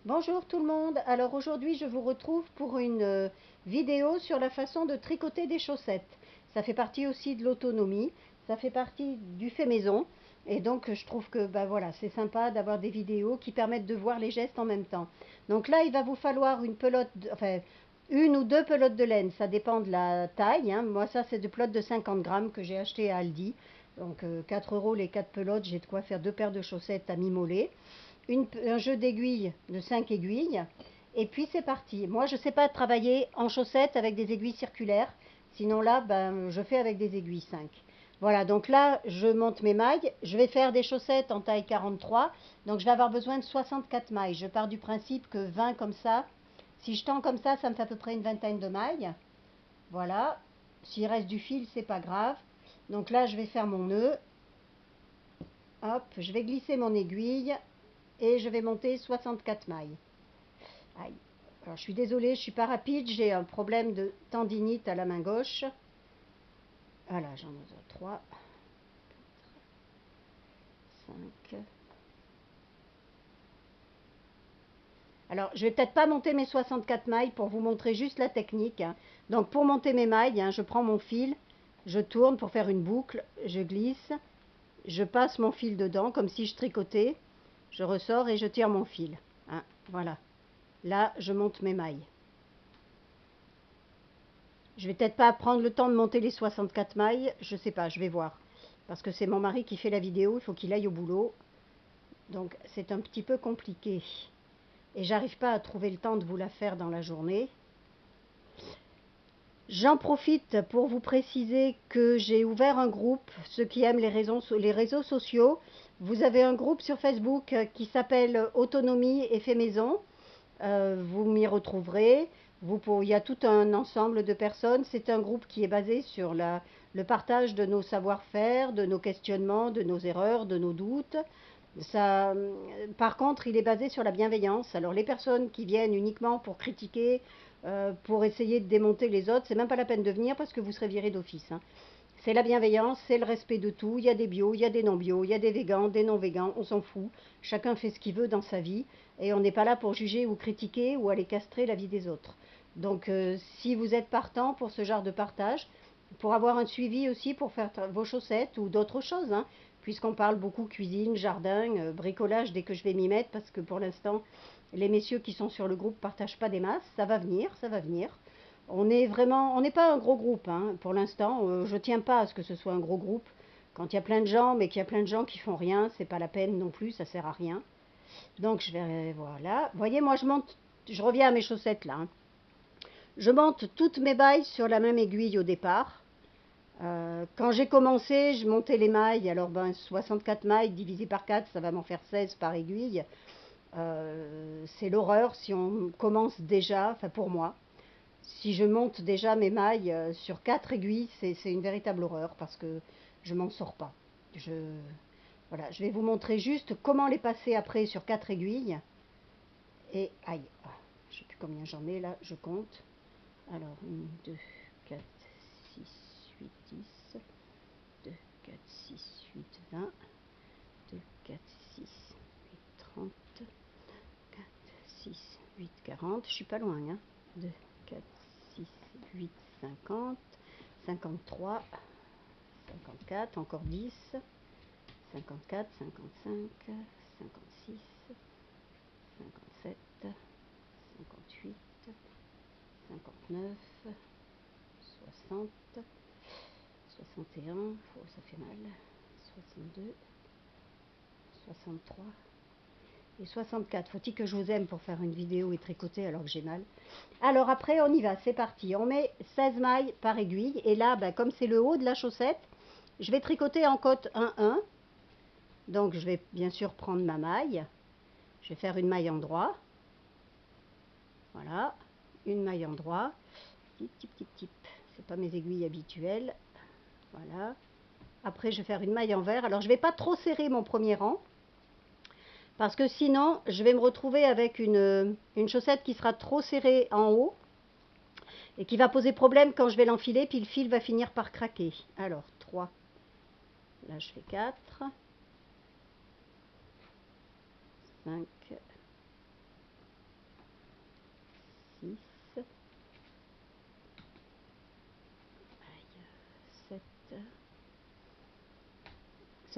Bonjour tout le monde. Alors aujourd'hui, je vous retrouve pour une vidéo sur la façon de tricoter des chaussettes. Ça fait partie aussi de l'autonomie, ça fait partie du fait maison. Et donc, je trouve que bah voilà, c'est sympa d'avoir des vidéos qui permettent de voir les gestes en même temps. Donc là, il va vous falloir une pelote, enfin une ou deux pelotes de laine, ça dépend de la taille, hein. Moi, ça, c'est des pelotes de 50 grammes que j'ai acheté à Aldi. Donc 4 euros les 4 pelotes, j'ai de quoi faire deux paires de chaussettes à mi-mollet, un jeu d'aiguilles de 5 aiguilles, et puis c'est parti. Moi, je ne sais pas travailler en chaussettes avec des aiguilles circulaires, sinon là, ben, je fais avec des aiguilles 5. Voilà, donc là, je monte mes mailles. Je vais faire des chaussettes en taille 43, donc je vais avoir besoin de 64 mailles. Je pars du principe que 20 comme ça, si je tends comme ça me fait à peu près une vingtaine de mailles. Voilà, s'il reste du fil, c'est pas grave. Donc là, je vais faire mon nœud. Hop, je vais glisser mon aiguille et je vais monter 64 mailles. Aïe. Alors je suis désolée, je suis pas rapide, j'ai un problème de tendinite à la main gauche. Voilà, j'en ai 3, 5. Alors, je vais peut-être pas monter mes 64 mailles pour vous montrer juste la technique, hein. Donc, pour monter mes mailles, hein, je prends mon fil, je tourne pour faire une boucle, je glisse, je passe mon fil dedans comme si je tricotais, je ressors et je tire mon fil, hein. Voilà. Là, je monte mes mailles. Je vais peut-être pas prendre le temps de monter les 64 mailles, je sais pas, je vais voir. Parce que c'est mon mari qui fait la vidéo, il faut qu'il aille au boulot. Donc c'est un petit peu compliqué. Et j'arrive pas à trouver le temps de vous la faire dans la journée. J'en profite pour vous préciser que j'ai ouvert un groupe, ceux qui aiment les réseaux sociaux. Vous avez un groupe sur Facebook qui s'appelle Autonomie et fait maison. Vous m'y retrouverez. Il y a tout un ensemble de personnes. C'est un groupe qui est basé sur le partage de nos savoir-faire, de nos questionnements, de nos erreurs, de nos doutes. Ça, par contre, il est basé sur la bienveillance. Alors les personnes qui viennent uniquement pour critiquer, pour essayer de démonter les autres, c'est même pas la peine de venir parce que vous serez viré d'office, hein. C'est la bienveillance, c'est le respect de tout. Il y a des bios, il y a des non-bios, il y a des végans, des non-végans, on s'en fout. Chacun fait ce qu'il veut dans sa vie et on n'est pas là pour juger ou critiquer ou aller castrer la vie des autres. Donc si vous êtes partant pour ce genre de partage, pour avoir un suivi aussi pour faire vos chaussettes ou d'autres choses, hein, puisqu'on parle beaucoup cuisine, jardin, bricolage dès que je vais m'y mettre, parce que pour l'instant, les messieurs qui sont sur le groupe ne partagent pas des masses. Ça va venir, ça va venir. On n'est pas un gros groupe, hein, pour l'instant. Je tiens pas à ce que ce soit un gros groupe. Quand il y a plein de gens, mais qu'il y a plein de gens qui font rien, c'est pas la peine non plus, ça sert à rien. Donc je vais, voilà. Vous voyez, moi je reviens à mes chaussettes là, hein. Je monte toutes mes mailles sur la même aiguille au départ. Quand j'ai commencé, je montais les mailles. Alors, ben, 64 mailles divisé par 4, ça va m'en faire 16 par aiguille. C'est l'horreur si on commence déjà, enfin pour moi. Si je monte déjà mes mailles sur 4 aiguilles, c'est une véritable horreur parce que je m'en sors pas. Je, voilà, je vais vous montrer juste comment les passer après sur 4 aiguilles. Et aïe, je ne sais plus combien j'en ai là, je compte. Alors, 1, 2, 4, 6, 8, 10, 2, 4, 6, 8, 20, 2, 4, 6, 8, 30, 4, 6, 8, 40. Je suis pas loin, hein. 2, 4, 6, 8, 50, 53, 54, encore 10, 54, 55, 56, 57, 58, 59, 60, 61, oh, ça fait mal, 62, 63 et 64. Faut-il que je vous aime pour faire une vidéo et tricoter alors que j'ai mal? Alors après, on y va, c'est parti. On met 16 mailles par aiguille. Et là, ben, comme c'est le haut de la chaussette, je vais tricoter en côte 1-1. Donc je vais bien sûr prendre ma maille. Je vais faire une maille en droit. Voilà, une maille en droit. Tip, tip, tip, tip. C'est pas mes aiguilles habituelles. Voilà. Après, je vais faire une maille en vert. Alors, je ne vais pas trop serrer mon premier rang, parce que sinon, je vais me retrouver avec une chaussette qui sera trop serrée en haut, et qui va poser problème quand je vais l'enfiler, puis le fil va finir par craquer. Alors, 3. Là, je fais 4. 5.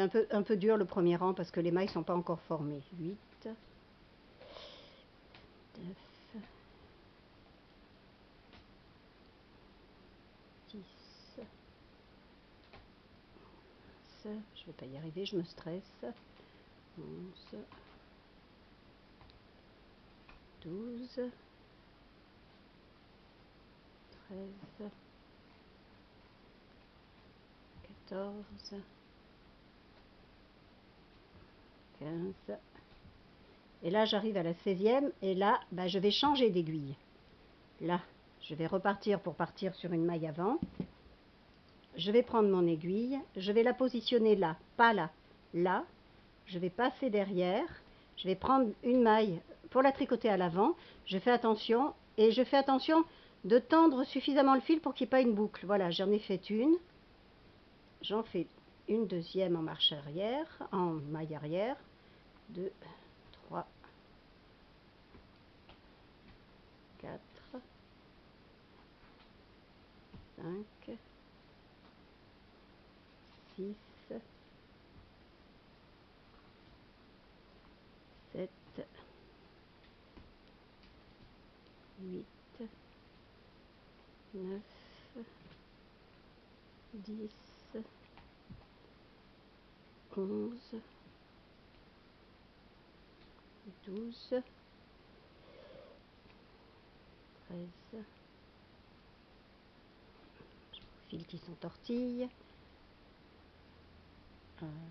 c'est un peu dur le premier rang parce que les mailles sont pas encore formées. 8, 9, 10, je vais pas y arriver, je me stresse. 11, 12, 13, 14, 15. Et là, j'arrive à la 16e. Et là, bah, je vais changer d'aiguille. Là, je vais repartir pour partir sur une maille avant. Je vais prendre mon aiguille. Je vais la positionner là, pas là. Là, je vais passer derrière. Je vais prendre une maille pour la tricoter à l'avant. Je fais attention. Et je fais attention de tendre suffisamment le fil pour qu'il n'y ait pas une boucle. Voilà, j'en ai fait une. J'en fais une deuxième en marche arrière, en maille arrière. 2, 3, 4, 5, 6, 7, 8, 9, 10, 11, 12, 13, fils qui sont tortilles,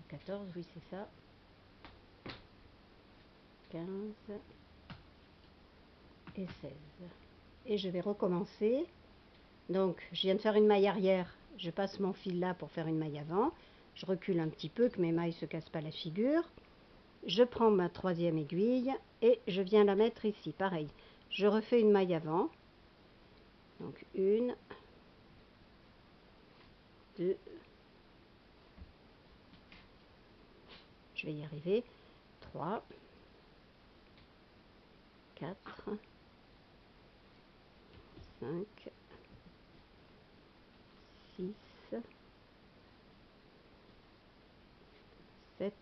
14, oui c'est ça, 15 et 16. Et je vais recommencer. Donc je viens de faire une maille arrière, je passe mon fil là pour faire une maille avant, je recule un petit peu que mes mailles ne se cassent pas la figure. Je prends ma troisième aiguille et je viens la mettre ici, pareil. Je refais une maille avant. Donc 1, 2, je vais y arriver, 3, 4, 5, 6, 7,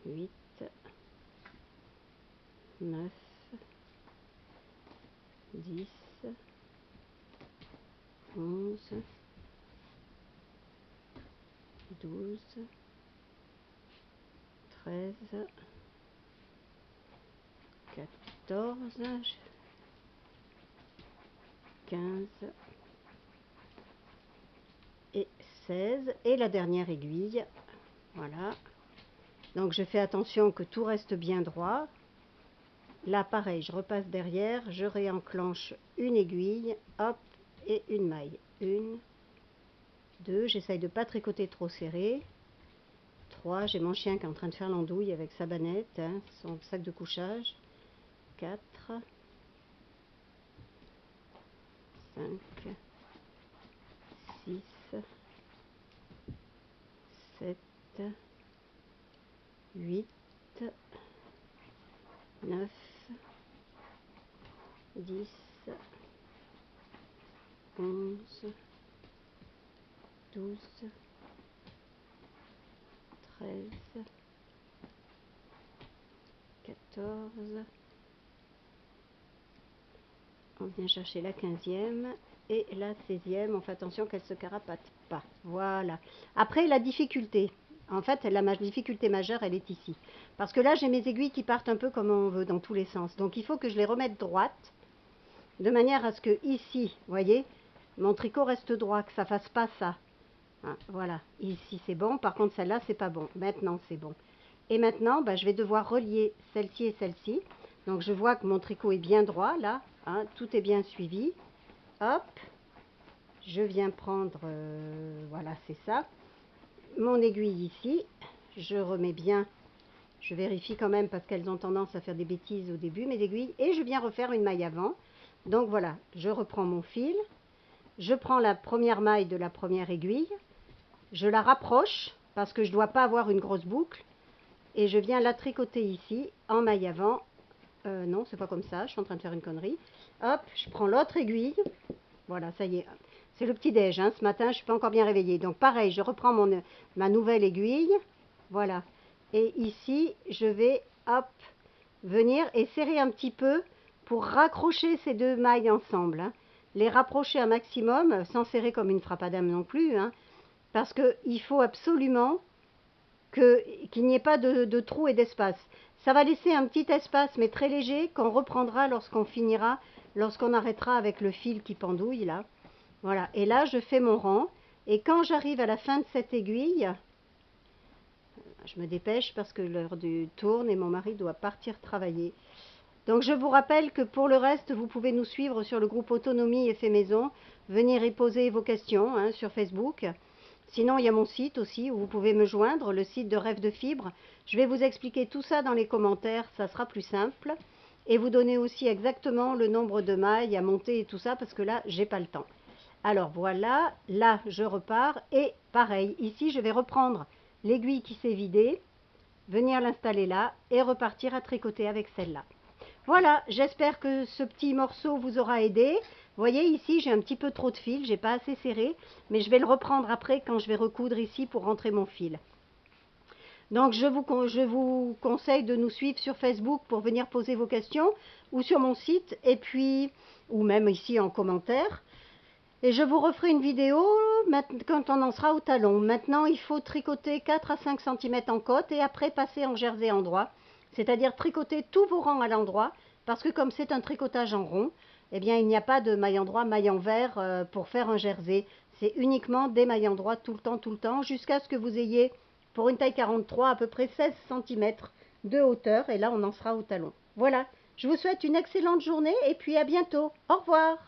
8, 9, 10, 11, 12, 13, 14, 15 et 16. Et la dernière aiguille. Voilà. Donc je fais attention que tout reste bien droit. Là pareil, je repasse derrière, je réenclenche une aiguille, hop, et une maille. 1, 2, j'essaye de ne pas tricoter trop serré. 3, j'ai mon chien qui est en train de faire l'andouille avec sa banette, hein, son sac de couchage. 4, 5, 6, 7, 8, 9, 10, 11, 12, 13, 14. On vient chercher la 15e et la 16e. On fait attention qu'elle ne se carapate pas. Voilà. Après, la difficulté. En fait, la difficulté majeure, elle est ici. Parce que là, j'ai mes aiguilles qui partent un peu comme on veut, dans tous les sens. Donc, il faut que je les remette droites, de manière à ce que ici, vous voyez, mon tricot reste droit, que ça ne fasse pas ça. Hein, voilà. Ici, c'est bon. Par contre, celle-là, c'est pas bon. Maintenant, c'est bon. Et maintenant, bah, je vais devoir relier celle-ci et celle-ci. Donc, je vois que mon tricot est bien droit, là. Hein, tout est bien suivi. Hop. Je viens prendre, voilà, c'est ça. Mon aiguille ici. Je remets bien. Je vérifie quand même parce qu'elles ont tendance à faire des bêtises au début, mes aiguilles. Et je viens refaire une maille avant. Donc, voilà. Je reprends mon fil. Je prends la première maille de la première aiguille. Je la rapproche parce que je ne dois pas avoir une grosse boucle. Et je viens la tricoter ici en maille avant. Non, c'est pas comme ça, je suis en train de faire une connerie. Hop, je prends l'autre aiguille. Voilà, ça y est. c'est le petit-déj, hein, ce matin, je ne suis pas encore bien réveillée. Donc pareil, je reprends ma nouvelle aiguille. Voilà. Et ici, je vais, hop, venir et serrer un petit peu pour raccrocher ces deux mailles ensemble. Hein. Les rapprocher un maximum, sans serrer comme une frappadame non plus. Hein, parce qu'il faut absolument qu'il n'y ait pas de trou et d'espace. Ça va laisser un petit espace, mais très léger, qu'on reprendra lorsqu'on finira, lorsqu'on arrêtera avec le fil qui pendouille là. Voilà, et là je fais mon rang, et quand j'arrive à la fin de cette aiguille, je me dépêche parce que l'heure du tourne et mon mari doit partir travailler. Donc je vous rappelle que pour le reste, vous pouvez nous suivre sur le groupe Autonomie et Fait Maison, venir y poser vos questions hein, sur Facebook. Sinon, il y a mon site aussi où vous pouvez me joindre, le site de Rêve de Fibre. Je vais vous expliquer tout ça dans les commentaires, ça sera plus simple. Et vous donner aussi exactement le nombre de mailles à monter et tout ça parce que là, j'ai pas le temps. Alors voilà, là je repars et pareil, ici je vais reprendre l'aiguille qui s'est vidée, venir l'installer là et repartir à tricoter avec celle-là. Voilà, j'espère que ce petit morceau vous aura aidé. Vous voyez ici j'ai un petit peu trop de fil, j'ai pas assez serré, mais je vais le reprendre après quand je vais recoudre ici pour rentrer mon fil. Donc je vous conseille de nous suivre sur Facebook pour venir poser vos questions ou sur mon site et puis ou même ici en commentaire. Et je vous referai une vidéo quand on en sera au talon. Maintenant, il faut tricoter 4 à 5 cm en côte et après passer en jersey endroit. C'est-à-dire tricoter tous vos rangs à l'endroit. Parce que comme c'est un tricotage en rond, eh bien, il n'y a pas de maille endroit, maille envers pour faire un jersey. C'est uniquement des mailles endroits tout le temps, jusqu'à ce que vous ayez, pour une taille 43, à peu près 16 cm de hauteur. Et là, on en sera au talon. Voilà, je vous souhaite une excellente journée et puis à bientôt. Au revoir.